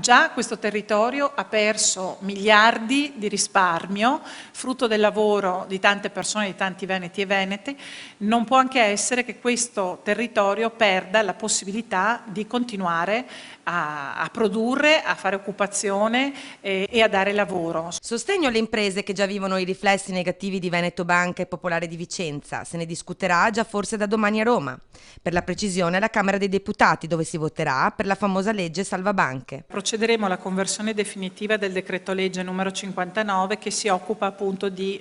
Già questo territorio ha perso miliardi di risparmio, frutto del lavoro di tante persone, di tanti veneti e venete. Non può anche essere che questo territorio perda la possibilità di continuare a produrre, a fare occupazione e a dare lavoro. Sostegno alle imprese che già vivono i riflessi negativi di Veneto Banca e Popolare di Vicenza. Se ne discuterà già forse da domani a Roma. Per la precisione alla Camera dei Deputati, dove si voterà per la famosa legge Salvabanche. Procederemo alla conversione definitiva del decreto legge numero 59 che si occupa appunto di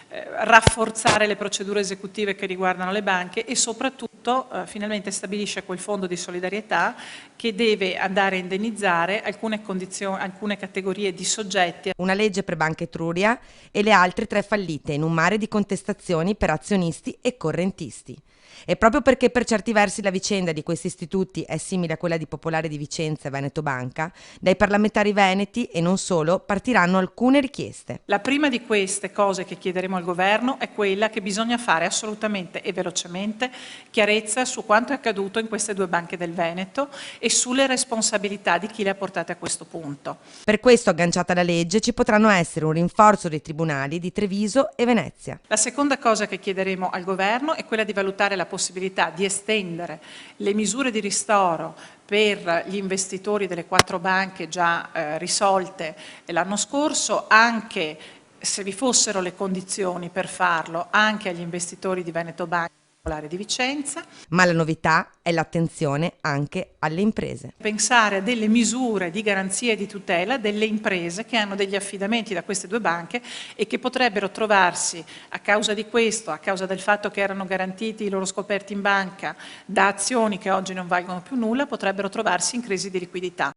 rafforzare le procedure esecutive che riguardano le banche e soprattutto finalmente stabilisce quel fondo di solidarietà che deve andare a indennizzare alcune categorie di soggetti. Una legge per Banca Etruria e le altre 3 fallite in un mare di contestazioni per azionisti e correntisti. E proprio perché per certi versi la vicenda di questi istituti è simile a quella di Popolare di Vicenza e Veneto Banca, dai parlamentari veneti e non solo partiranno alcune richieste. La prima di queste cose che chiederemo al governo è quella che bisogna fare assolutamente e velocemente chiarezza su quanto è accaduto in queste 2 banche del Veneto e sulle responsabilità di chi le ha portate a questo punto. Per questo, agganciata alla legge, ci potranno essere un rinforzo dei tribunali di Treviso e Venezia. La seconda cosa che chiederemo al governo è quella di valutare la possibilità di estendere le misure di ristoro per gli investitori delle 4 banche già risolte l'anno scorso, anche se vi fossero le condizioni per farlo, anche agli investitori di Veneto Banca e Popolare di Vicenza. Ma la novità è l'attenzione anche alle imprese. Pensare a delle misure di garanzia e di tutela delle imprese che hanno degli affidamenti da queste 2 banche e che potrebbero trovarsi, a causa di questo, a causa del fatto che erano garantiti i loro scoperti in banca da azioni che oggi non valgono più nulla, potrebbero trovarsi in crisi di liquidità.